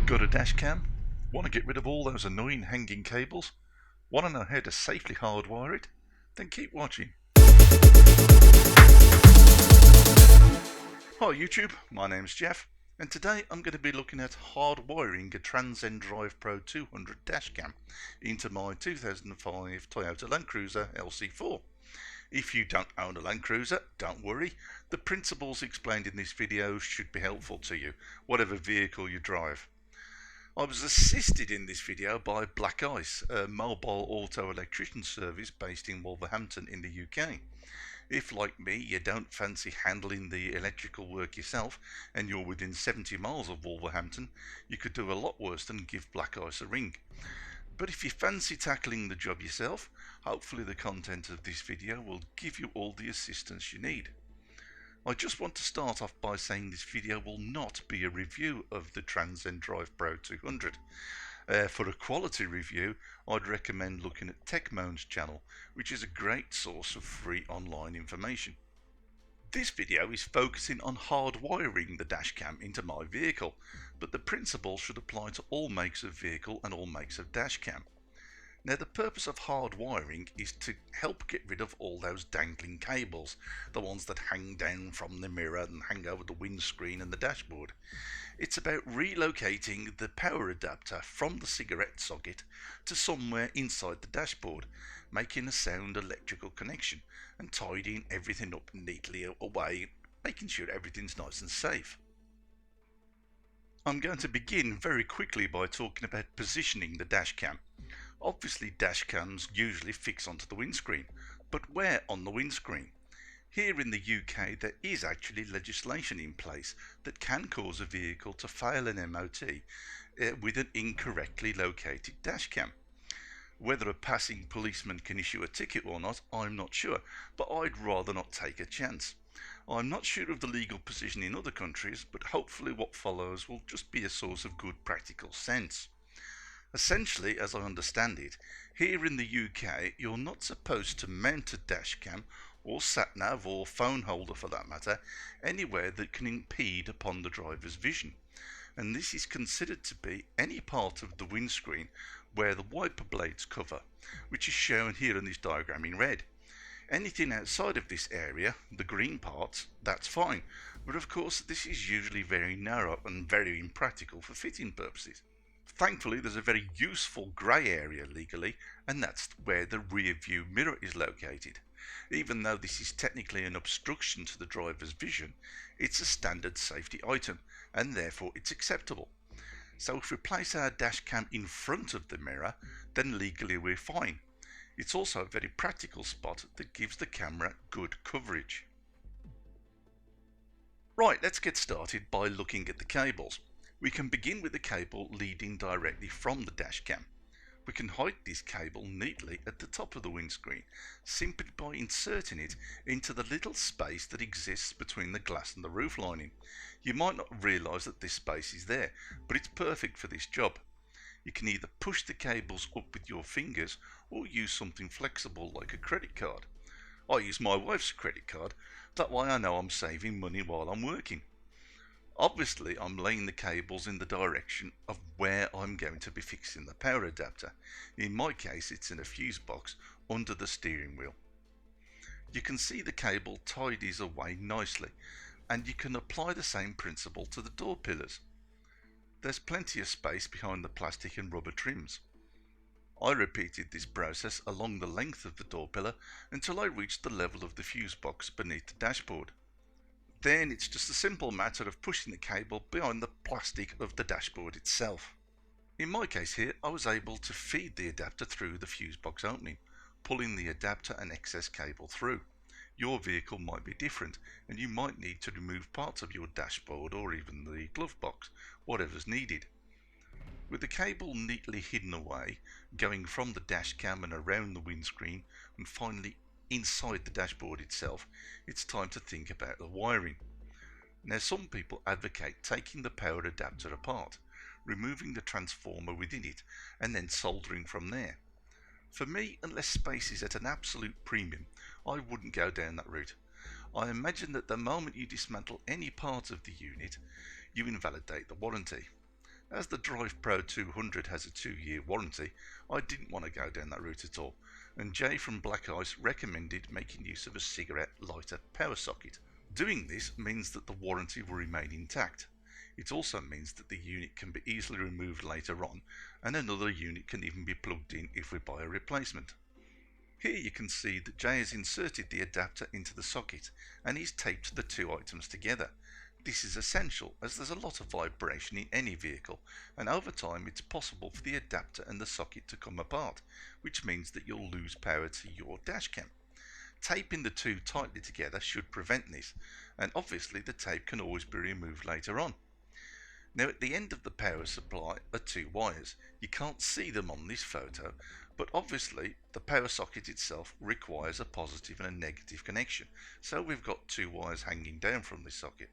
Got a dash cam? Want to get rid of all those annoying hanging cables? Want to know how to safely hardwire it? Then keep watching. Hi YouTube, my name's Jeff, and today I'm going to be looking at hardwiring a Transcend DrivePro 200 dashcam into my 2005 Toyota Land Cruiser LC4. If you don't own a Land Cruiser, don't worry, the principles explained in this video should be helpful to you, whatever vehicle you drive. I was assisted in this video by Black Ice, a mobile auto electrician service based in Wolverhampton in the UK. If, like me, you don't fancy handling the electrical work yourself and you're within 70 miles of Wolverhampton, you could do a lot worse than give Black Ice a ring. But if you fancy tackling the job yourself, hopefully the content of this video will give you all the assistance you need. I just want to start off by saying this video will not be a review of the Transcend DrivePro 200. For a quality review, I'd recommend looking at TechMoan's channel, which is a great source of free online information. This video is focusing on hardwiring the dashcam into my vehicle, but the principle should apply to all makes of vehicle and all makes of dashcam. Now, the purpose of hardwiring is to help get rid of all those dangling cables, the ones that hang down from the mirror and hang over the windscreen and the dashboard. It's about relocating the power adapter from the cigarette socket to somewhere inside the dashboard, making a sound electrical connection and tidying everything up neatly away, making sure everything's nice and safe. I'm going to begin very quickly by talking about positioning the dashcam. Obviously dashcams usually fix onto the windscreen, but where on the windscreen? Here in the UK there is actually legislation in place that can cause a vehicle to fail an MOT with an incorrectly located dashcam. Whether a passing policeman can issue a ticket or not, I'm not sure, but I'd rather not take a chance. I'm not sure of the legal position in other countries, but hopefully what follows will just be a source of good practical sense. Essentially, as I understand it, here in the UK you're not supposed to mount a dashcam or sat-nav or phone holder for that matter anywhere that can impede upon the driver's vision, and this is considered to be any part of the windscreen where the wiper blades cover, which is shown here in this diagram in red. Anything outside of this area, the green parts, that's fine, but of course this is usually very narrow and very impractical for fitting purposes. Thankfully there's a very useful grey area legally, and that's where the rear view mirror is located. Even though this is technically an obstruction to the driver's vision, it's a standard safety item and therefore it's acceptable. So if we place our dashcam in front of the mirror, then legally we're fine. It's also a very practical spot that gives the camera good coverage. Right, let's get started by looking at the cables. We can begin with the cable leading directly from the dashcam. We can hide this cable neatly at the top of the windscreen, simply by inserting it into the little space that exists between the glass and the roof lining. You might not realise that this space is there, but it's perfect for this job. You can either push the cables up with your fingers or use something flexible like a credit card. I use my wife's credit card, that way I know I'm saving money while I'm working. Obviously I'm laying the cables in the direction of where I'm going to be fixing the power adapter. In my case it's in a fuse box under the steering wheel. You can see the cable tidies away nicely, and you can apply the same principle to the door pillars. There's plenty of space behind the plastic and rubber trims. I repeated this process along the length of the door pillar until I reached the level of the fuse box beneath the dashboard. Then it's just a simple matter of pushing the cable behind the plastic of the dashboard itself. In my case here, I was able to feed the adapter through the fuse box opening, pulling the adapter and excess cable through. Your vehicle might be different, and you might need to remove parts of your dashboard or even the glove box, whatever's needed. With the cable neatly hidden away, going from the dashcam and around the windscreen and finally inside the dashboard itself, it's time to think about the wiring. Now some people advocate taking the power adapter apart, removing the transformer within it and then soldering from there. For me, unless space is at an absolute premium, I wouldn't go down that route. I imagine that the moment you dismantle any part of the unit, you invalidate the warranty. As the DrivePro 200 has a 2-year warranty, I didn't want to go down that route at all, and Jay from Black Ice recommended making use of a cigarette lighter power socket. Doing this means that the warranty will remain intact. It also means that the unit can be easily removed later on, and another unit can even be plugged in if we buy a replacement. Here you can see that Jay has inserted the adapter into the socket and he's taped the two items together. This is essential as there's a lot of vibration in any vehicle, and over time it's possible for the adapter and the socket to come apart, which means that you'll lose power to your dashcam. Taping the two tightly together should prevent this, and obviously the tape can always be removed later on. Now at the end of the power supply are two wires. You can't see them on this photo, but obviously the power socket itself requires a positive and a negative connection, so we've got two wires hanging down from this socket.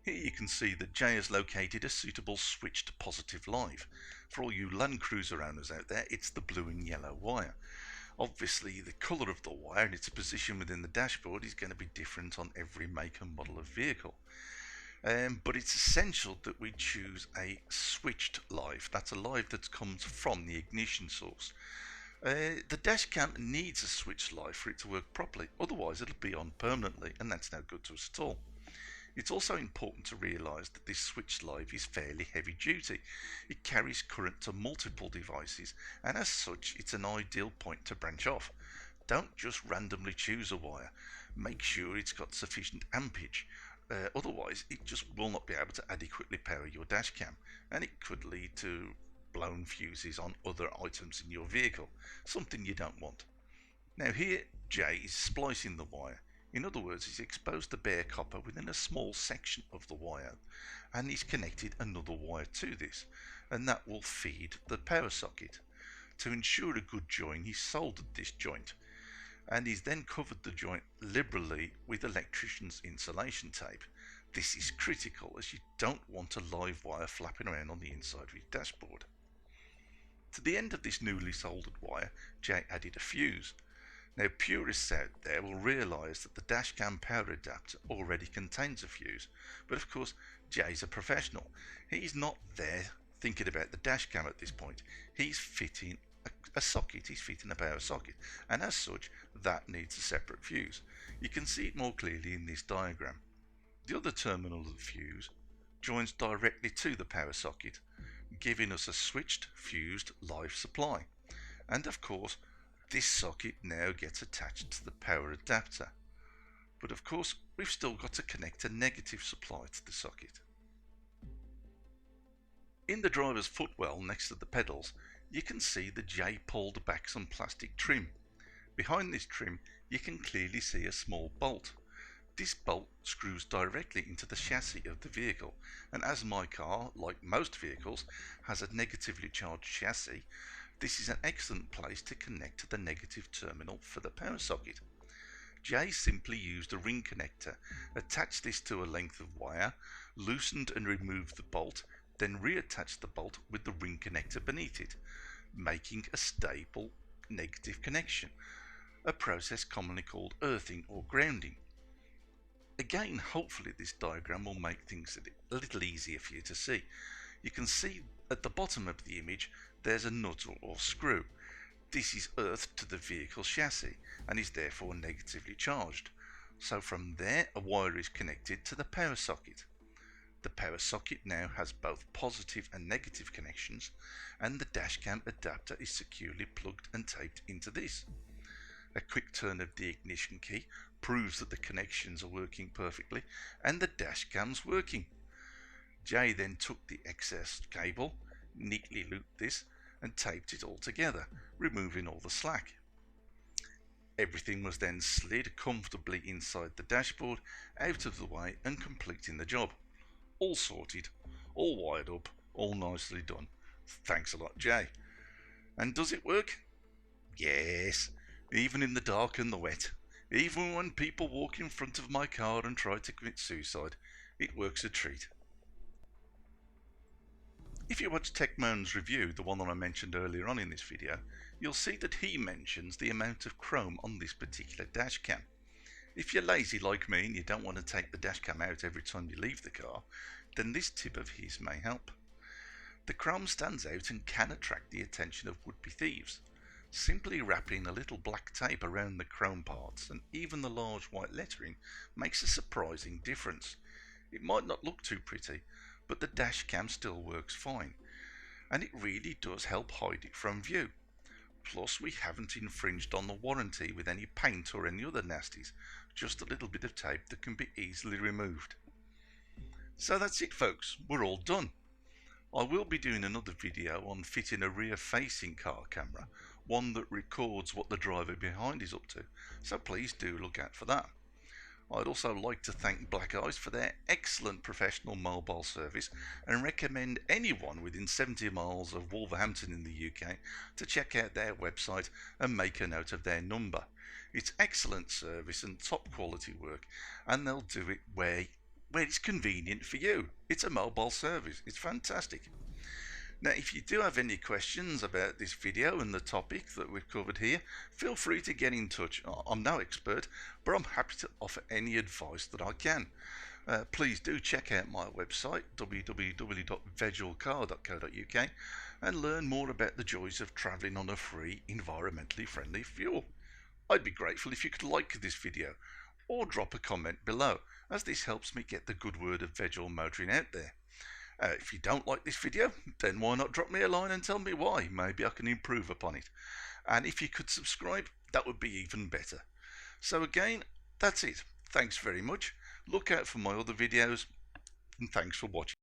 Here you can see that Jay has located a suitable switched positive live. For all you Land Cruiser owners out there, it's the blue and yellow wire. Obviously the colour of the wire and its position within the dashboard is going to be different on every make and model of vehicle. But it's essential that we choose a switched live. That's a live that comes from the ignition source. The dashcam needs a switched live for it to work properly, otherwise it'll be on permanently and that's no good to us at all. It's also important to realise that this switched live is fairly heavy duty. It carries current to multiple devices, and as such it's an ideal point to branch off. Don't just randomly choose a wire. Make sure it's got sufficient ampage. Otherwise it just will not be able to adequately power your dashcam, and it could lead to blown fuses on other items in your vehicle, something you don't want. Now here Jay is splicing the wire. In other words, he's exposed the bare copper within a small section of the wire, and he's connected another wire to this, and that will feed the power socket. To ensure a good join, he's soldered this joint, and he's then covered the joint liberally with electrician's insulation tape. This is critical as you don't want a live wire flapping around on the inside of your dashboard. To the end of this newly soldered wire, Jay added a fuse. Now purists out there will realise that the dashcam power adapter already contains a fuse, but of course Jay's a professional. He's not there thinking about the dashcam at this point. He's fitting a socket, he's fitting a power socket, and as such that needs a separate fuse. You can see it more clearly in this diagram. The other terminal of the fuse joins directly to the power socket, giving us a switched fused live supply, and of course this socket now gets attached to the power adapter. But of course we've still got to connect a negative supply to the socket. In the driver's footwell next to the pedals, you can see that Jay pulled back some plastic trim. Behind this trim you can clearly see a small bolt. This bolt screws directly into the chassis of the vehicle, and as my car, like most vehicles, has a negatively charged chassis, this is an excellent place to connect to the negative terminal for the power socket. Jay simply used a ring connector, attached this to a length of wire, loosened and removed the bolt, then reattached the bolt with the ring connector beneath it, making a stable negative connection, a process commonly called earthing or grounding. Again, hopefully this diagram will make things a little easier for you to see. You can see at the bottom of the image there's a nut or screw. This is earthed to the vehicle chassis and is therefore negatively charged. So from there a wire is connected to the power socket. The power socket now has both positive and negative connections, and the dashcam adapter is securely plugged and taped into this. A quick turn of the ignition key proves that the connections are working perfectly and the dashcam's working. Jay then took the excess cable, neatly looped this and taped it all together, removing all the slack. Everything was then slid comfortably inside the dashboard, out of the way and completing the job. All sorted, all wired up, all nicely done. Thanks a lot, Jay. And does it work? Yes, even in the dark and the wet. Even when people walk in front of my car and try to commit suicide, it works a treat. If you watch TechMoan's review, the one that I mentioned earlier on in this video, you'll see that he mentions the amount of chrome on this particular dashcam. If you're lazy like me and you don't want to take the dashcam out every time you leave the car, then this tip of his may help. The chrome stands out and can attract the attention of would-be thieves. Simply wrapping a little black tape around the chrome parts and even the large white lettering makes a surprising difference. It might not look too pretty, but the dash cam still works fine, and it really does help hide it from view. Plus, we haven't infringed on the warranty with any paint or any other nasties, just a little bit of tape that can be easily removed. So that's it folks, we're all done. I will be doing another video on fitting a rear facing car camera, one that records what the driver behind is up to, so please do look out for that. I'd also like to thank Black Eyes for their excellent professional mobile service and recommend anyone within 70 miles of Wolverhampton in the UK to check out their website and make a note of their number. It's excellent service and top quality work, and they'll do it where it's convenient for you. It's a mobile service. It's fantastic. Now, if you do have any questions about this video and the topic that we've covered here, feel free to get in touch. I'm no expert, but I'm happy to offer any advice that I can. Please do check out my website, www.vegilcar.co.uk, and learn more about the joys of travelling on a free, environmentally friendly fuel. I'd be grateful if you could like this video, or drop a comment below, as this helps me get the good word of Vegil motoring out there. If you don't like this video, then why not drop me a line and tell me why? Maybe I can improve upon it. And if you could subscribe, that would be even better. So again, that's it. Thanks very much. Look out for my other videos, and thanks for watching.